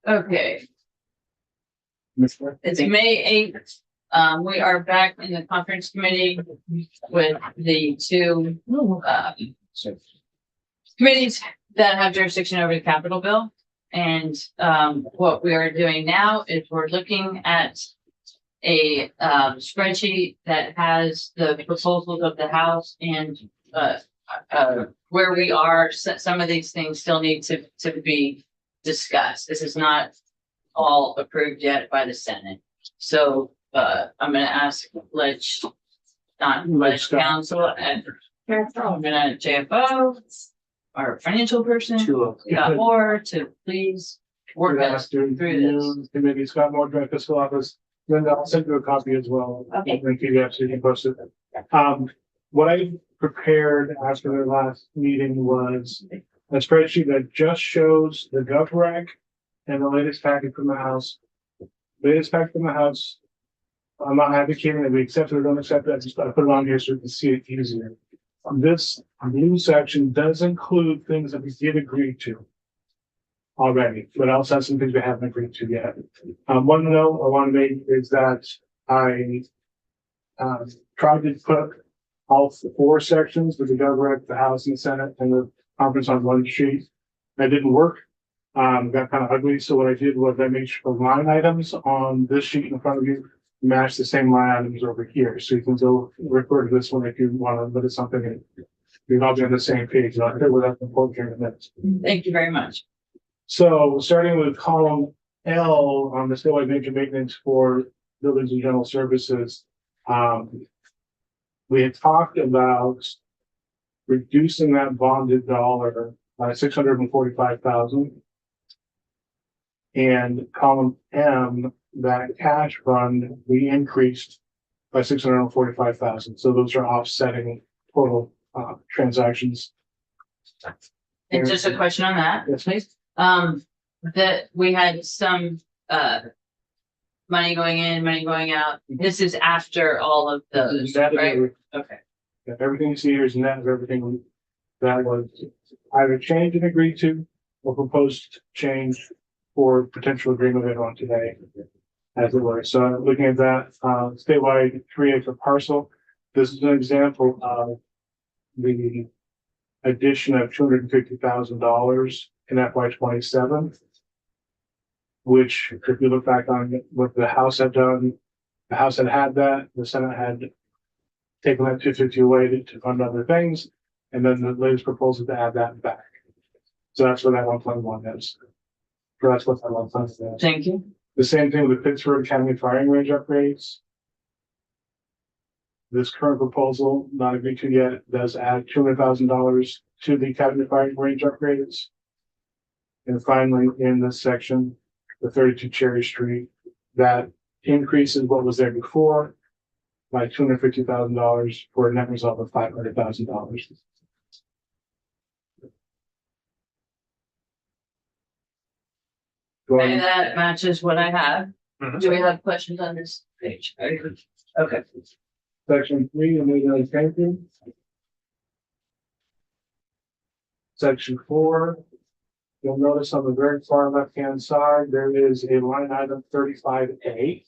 Okay, it's May 8th. We are back in the conference committee with the two committees that have jurisdiction over the Capitol bill. And what we are doing now is we're looking at a spreadsheet that has the proposals of the House and where we are. Some of these things still need to be discussed. This is not all approved yet by the Senate. So I'm going to ask counsel and I'm going to JFO, our financial person, Scott Moore, to please work us through this. Maybe Scott Moore, Joint Fiscal Office. Then I'll send you a copy as well. Okay. And PDF so you can post it. What I prepared after the last meeting was a spreadsheet that just shows the GovRec and the latest packet from the House. Latest packet from the House. I'm not advocating that we accept it or don't accept it. I just got to put it on here so we can see it easier. This blue section does include things that we did agree to already, but also has some things we haven't agreed to yet. One note I want to make is that I tried to put all four sections with the GovRec, the House and the Senate and the conference on one sheet. That didn't work. Got kind of ugly. So what I did was I made sure the line items on this sheet in front of you match the same line items over here. So you can go refer to this one if you want to look at something and you're all on the same page. I'll hit with that important here in a minute. Thank you very much. So starting with column L on the statewide major maintenance for buildings and general services, we had talked about reducing that bonded dollar by $645,000. And column M, that cash fund, we increased by $645,000. So those are offsetting total transactions. And just a question on that, Yes, please. That we had some money going in, money going out. This is after all of those, right? Okay. Everything you see here is net of everything that was either changed and agreed to or proposed change for potential agreement later on today, as it were. So looking at that statewide 3-acre parcel, this is an example of the addition of $250,000 in FY27, which if you look back on what the House had done, the House had that, the Senate had taken that 250 away to fund other things, and then the latest proposal to add that back. So that's what that 1.1 is. So that's what that 1.1 is. Thank you. The same thing with the Pittsburgh Academy firing range upgrades. This current proposal, not agreed to yet, does add $200,000 to the Academy firing range upgrades. And finally, in this section, the 32 Cherry Street, that increases what was there before by $250,000 for a net result of $500,000. And that matches what I have. Do we have questions on this page? Okay. Section 3, immediately thanking. Section 4, you'll notice on the very far left-hand side, there is a line item 35A.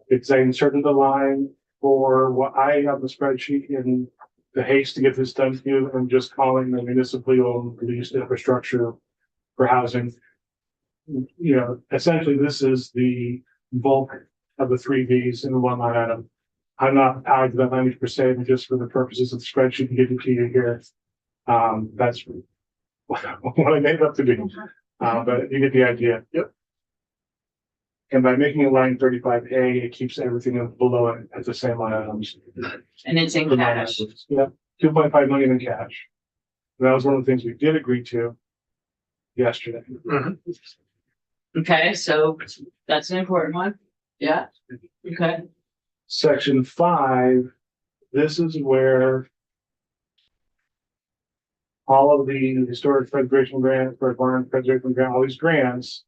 It's I inserted the line for what I have the spreadsheet in the haste to get this done to you. I'm just calling the municipally owned leased infrastructure for housing. You know, essentially this is the bulk of the 3 Vs in the one line item. I'm not tied to that language per se, but just for the purposes of the spreadsheet to give it to you here. That's what I made it up to be. But you get the idea. Yep. And by making a line 35A, it keeps everything below it at the same line items. And it's in cash. Yep. 2.5 million in cash. And that was one of the things we did agree to yesterday. Okay, so that's an important one. Yeah. Okay. Section 5, this is where all of the historic preservation grants, preservation grant, all these grants,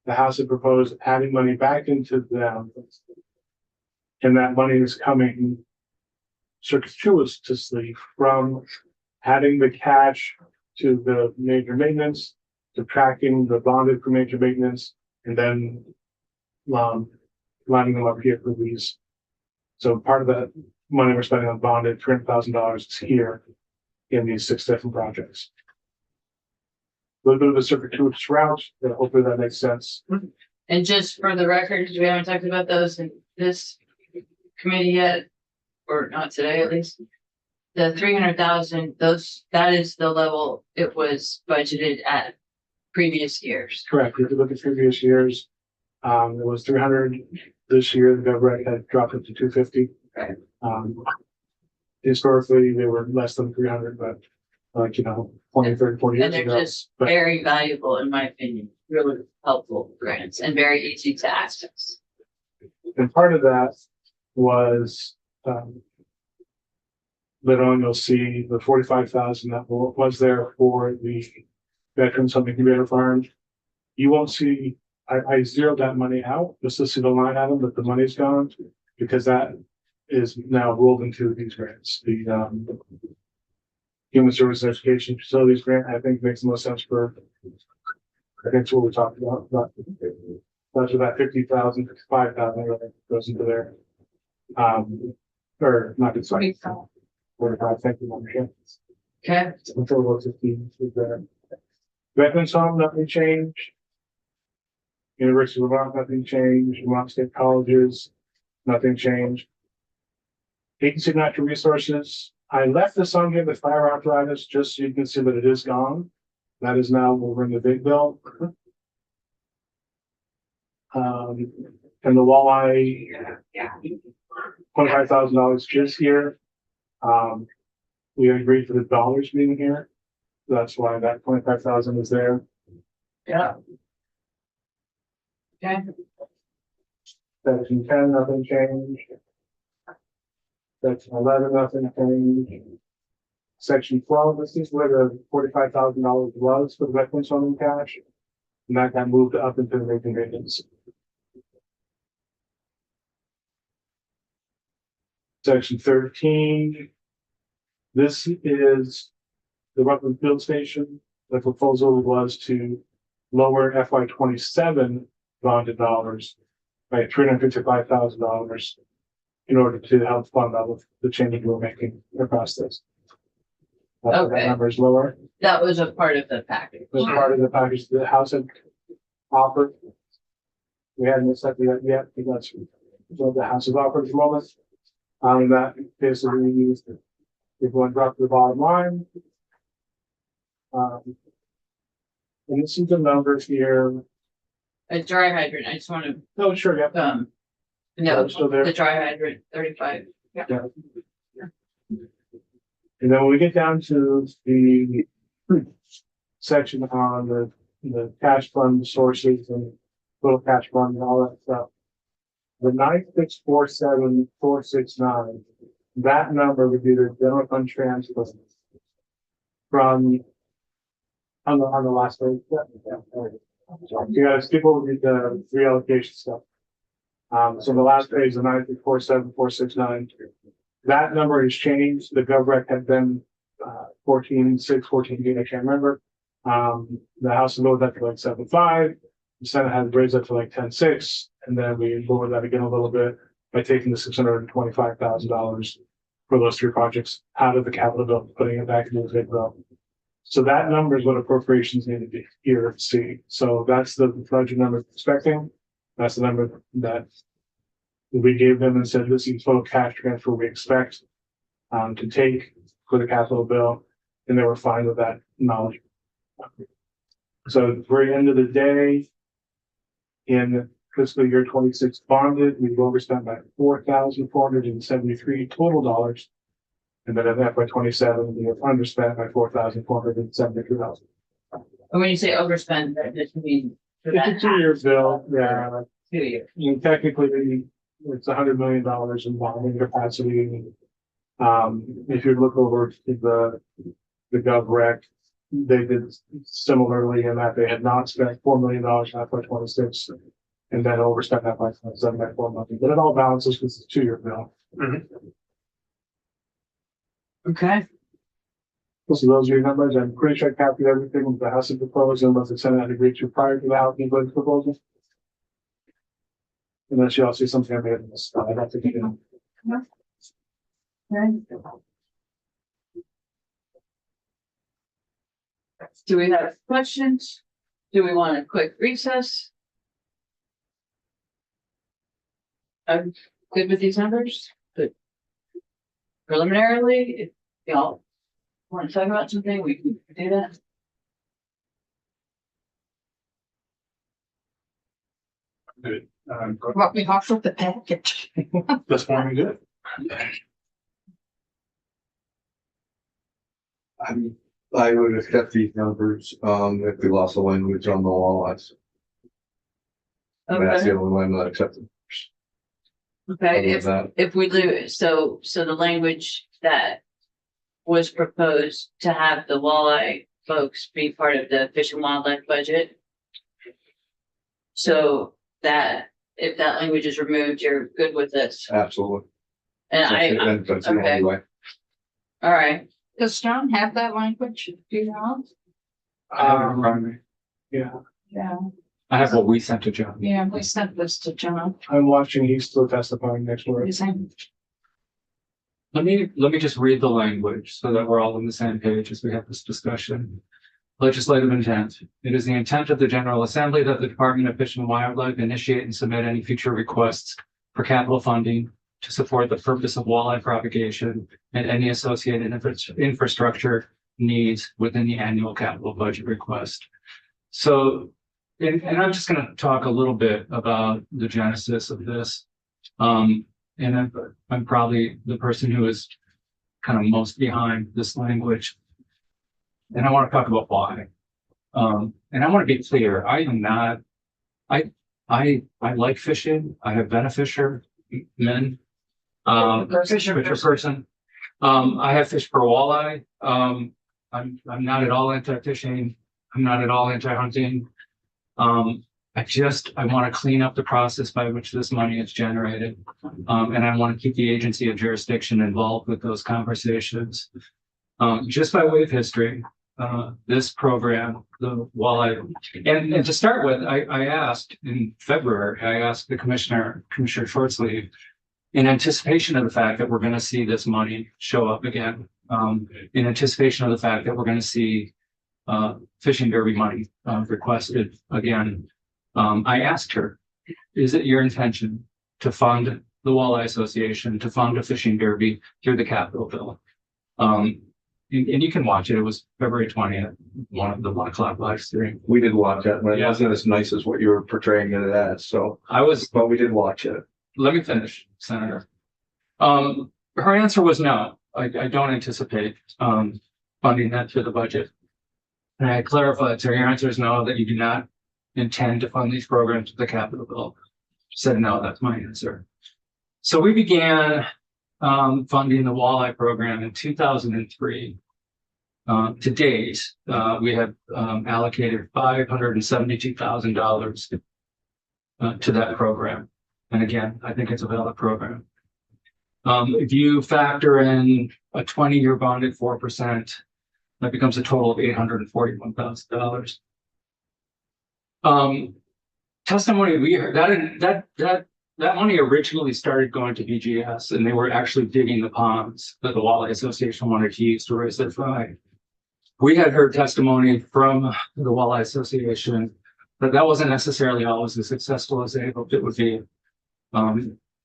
the House had proposed adding money back into them. And that money is coming circuitously from adding the cash to the major maintenance subtracting the bonded for major maintenance, and then lining them up here for these. So part of that money we're spending on bonded, $300,000 is here in these 6 different projects. A little bit of a circuitous route, but hopefully that makes sense. And just for the record, we haven't talked about those in this committee yet, or not today at least. The 300,000, that is the level it was budgeted at previous years. Correct. If you look at previous years, it was 300. This year, the government had dropped it to 250. Right. Historically, they were less than 300, but 20, 30, 40 years And they're ago. just very valuable, in my opinion, really helpful grants and very easy to access. And part of that was, later on, you'll see the 45,000 that was there for the veterans on the incubator farm. You won't see, I zeroed that money out just to see the line item, but the money's gone because that is now rolled into these grants. The Human Service Education Facilities grant, I think makes the most sense for, I think it's what we're talking about. That's about 50,000, 55,000 goes into there. Or not, it's 45, thank you, Mom. Okay, Until 15 is there. Veterans Home, nothing changed. University of Vermont, nothing changed. Vermont State Colleges, nothing changed. Agency of Natural Resources, I left this on here, the fire arthritis, just so you can see that it is gone. That is now over in the big bill. And the walleye, $25,000 is here. We agreed for the dollars being here. That's why that 25,000 is there. yeah. Okay, Section 10, nothing changed. Section 11, nothing changed. Section 12, this is where the $45,000 was for the veterans home in cash. And that got moved up into the major maintenance. Section 13. This is the Rutland Field Station. The proposal was to lower FY27 bonded dollars by $355,000 in order to help fund out with the changes we're making across this. That number is lower. that was a part of the package. As part of the package the House had offered. We hadn't accepted that yet, because that's what the House has offered at the moment. That basically means that if one drop to the bottom line. And this is the numbers here. A dry hydrant, I just want to, No, sure, yeah. no, Still there. the dry hydrant, 35. Yeah. And then when we get down to the section on the cash fund sources and little cash fund and all that stuff. The 9647469, that number would be the general fund transfer from on the last page. You gotta skip over the reallocation stuff. So the last page, the 9647469. That number has changed. The GovRec had been 14.6, 14.8, I can't remember. The House lowered that to like 7.5. The Senate had raised that to like 10.6, and then we lowered that again a little bit by taking the $625,000 for those 3 projects out of the capital bill, putting it back into the big bill. So that number is what appropriations need to be here to see. So that's the budget number we're expecting. That's the number that we gave them and said, this is total cash transfer we expect to take for the capital bill. And they were fine with that knowledge. So at the very end of the day, in fiscal year 26 bonded, we've overspent by $4,473 total dollars. And then at FY27, we have underspent by $4,473. And when you say overspend, that just means. It's a 2-year bill, yeah. 2 years. I mean, technically, it's $100 million in bonding capacity. If you look over to the GovRec, they did similarly in that they had not spent $4 million in FY26 and then overspent that by $7 by $4 million. But it all balances because it's a 2-year bill. Okay. So those are your numbers. I'm pretty sure I copied everything the House had proposed and was sent out agreed to prior to the House and budget proposal. Unless you all see something I made in this, I don't think you do. Do we have questions? Do we want a quick recess? I'm good with these numbers, but preliminarily, if y'all want to talk about something, we can do that. Good. What we offer the package. That's fine, good. I would accept these numbers, if we lost the language on the walleyes. That's Okay, the only way I'm not accepting. okay, Other than if we lose, so the language that was proposed to have the walleye folks be part of the Fish and Wildlife budget. So that, if that language is removed, you're good with this, that, absolutely. and That's the okay. only way. all right, Does John have that language? Do you know? I have it in front of me. Yeah, Yeah, I have what we sent to John. yeah, we sent this to John. I'm watching, he's still testifying next door. He's saying, Let me just read the language so that we're all on the same page as we have this discussion. Legislative intent. It is the intent of the General Assembly that the Department of Fish and Wildlife initiate and submit any future requests for capital funding to support the purpose of walleye propagation and any associated infrastructure needs within the annual capital budget request. So, and I'm just going to talk a little bit about the genesis of this. And I'm probably the person who is kind of most behind this language. And I want to talk about why. And I want to be clear, I am not, I like fishing. I have been a fisherman. Fisher person. I have fished for walleye. I'm not at all anti-fishing. I'm not at all anti-hunting. I want to clean up the process by which this money is generated. And I want to keep the agency of jurisdiction involved with those conversations. Just by way of history, this program, the walleye, and to start with, I asked in February, I asked the Commissioner Shortsleeve, in anticipation of the fact that we're going to see this money show up again, in anticipation of the fact that we're going to see fishing derby money requested again. I asked her, is it your intention to fund the Walleye Association, to fund a fishing derby through the Capitol bill? And you can watch it. It was February 20th, one of the 1 o'clock live stream. We did watch it, but it Yeah. wasn't as nice as what you were portraying it as, so, But but we did watch it. let me finish, Senator. Her answer was no. I don't anticipate funding that through the budget. And I clarified, so your answer is no, that you do not intend to fund these programs with the Capitol bill. She said no, that's my answer. So we began funding the walleye program in 2003. To date, we have allocated $572,000 to that program. And again, I think it's a valid program. If you factor in a 20-year bond at 4%, that becomes a total of $841,000. Testimony we heard that money originally started going to BGS, and they were actually digging the ponds that the Walleye Association wanted to use to raise their fry. We had heard testimony from the Walleye Association that that wasn't necessarily always as successful as they hoped it would be.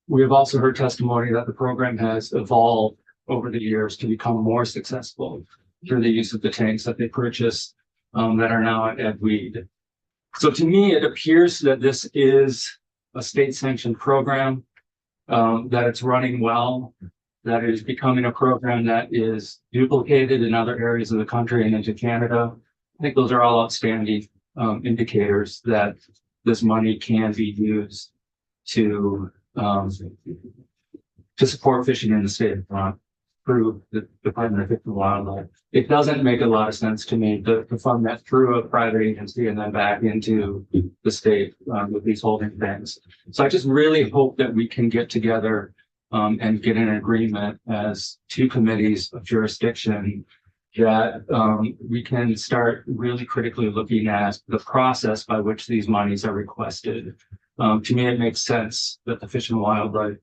We have also heard testimony that the program has evolved over the years to become more successful through the use of the tanks that they purchased that are now at Ed Weed. So to me, it appears that this is a state-sanctioned program, that it's running well, that it is becoming a program that is duplicated in other areas of the country and into Canada. I think those are all outstanding indicators that this money can be used to support fishing in the state of Vermont through the Department of Fish and Wildlife. It doesn't make a lot of sense to me to fund that through a private agency and then back into the state with these holding things. So I just really hope that we can get together and get an agreement as two committees of jurisdiction that we can start really critically looking at the process by which these monies are requested. To me, it makes sense that the Fish and Wildlife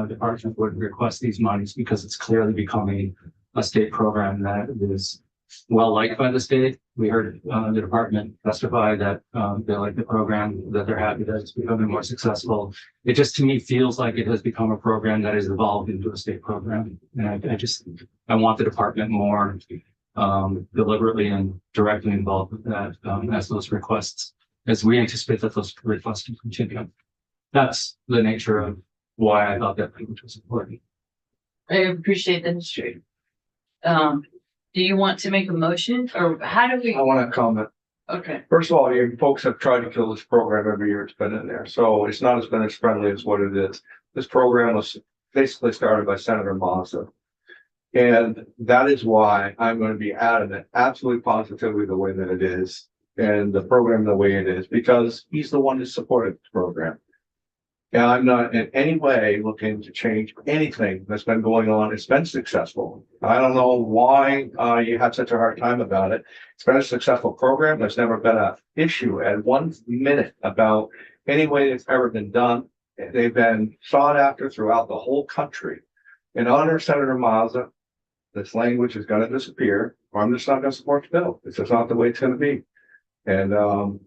Department would request these monies because it's clearly becoming a state program that is well liked by the state. We heard the department testify that they like the program, that they're happy that it's becoming more successful. It just to me feels like it has become a program that has evolved into a state program. And I want the department more deliberately and directly involved with that as those requests, as we anticipate that those requests can continue. That's the nature of why I thought that language was important. I appreciate the history. Do you want to make a motion or how do we? I want to comment. Okay, First of all, you folks have tried to kill this program every year it's been in there, so it's not as been as friendly as what it is. This program was basically started by Senator Mazza. And that is why I'm going to be adamant, absolutely positively the way that it is, and the program the way it is, because he's the one that supported the program. And I'm not in any way looking to change anything that's been going on. It's been successful. I don't know why you had such a hard time about it. It's been a successful program. There's never been an issue at 1 minute about any way it's ever been done. They've been sought after throughout the whole country. And under Senator Mazza, this language is going to disappear, or I'm just not going to support the bill. It's just not the way it's going to be. And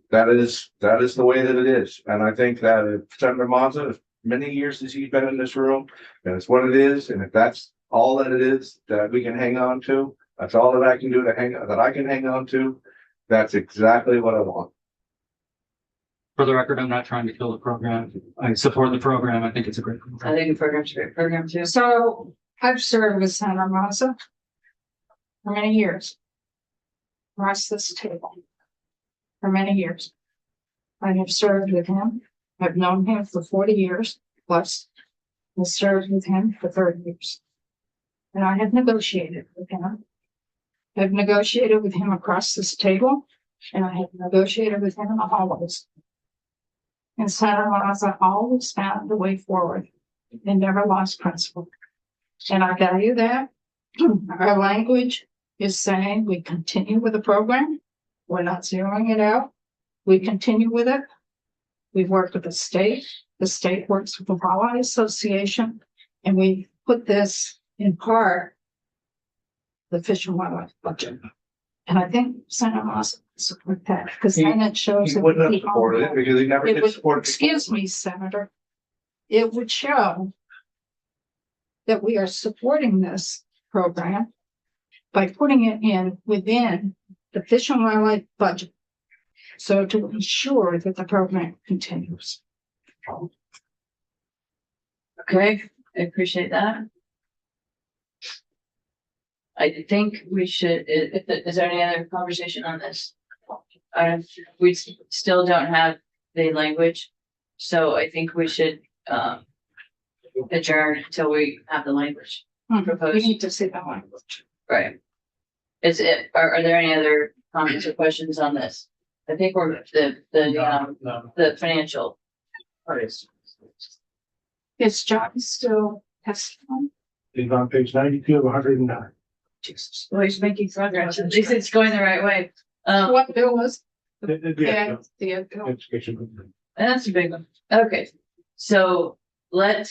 that is the way that it is. And I think that if Senator Mazza, as many years as he's been in this room, and it's what it is, and if that's all that it is that we can hang on to, that's all that I can do that I can hang on to, that's exactly what I want. For the record, I'm not trying to kill the program. I support the program. I think it's a great I program. think the program's a great program too. So I've served with Senator Mazza for many years. Across this table. For many years. I have served with him. I've known him for 40 years plus. I served with him for 30 years. And I have negotiated with him. I've negotiated with him across this table, and I have negotiated with him in the hallways. And Senator Mazza always found the way forward and never lost principle. And I value that. Our language is saying we continue with the program. We're not zeroing it out. We continue with it. We've worked with the state. The state works with the Walleye Association. And we put this in part, the Fish and Wildlife budget. And I think Senator Mazza support that because then it shows. He that wouldn't have we supported it because he never it did would, support it. excuse me, Senator. It would show that we are supporting this program by putting it in within the Fish and Wildlife budget. So to ensure that the program continues. Okay, I appreciate that. I think we should, is there any other conversation on this? We still don't have the language, so I think we should adjourn until we have the language. We Proposed. need to see the language. Right. Are there any other comments or questions on this? I think we're the financial. Is John still testifying? It's on page 92 of 109. Jesus, well, he's making progress. At least it's going the right way. What bill was? Yeah, The education. And that's a big one. Okay, so let's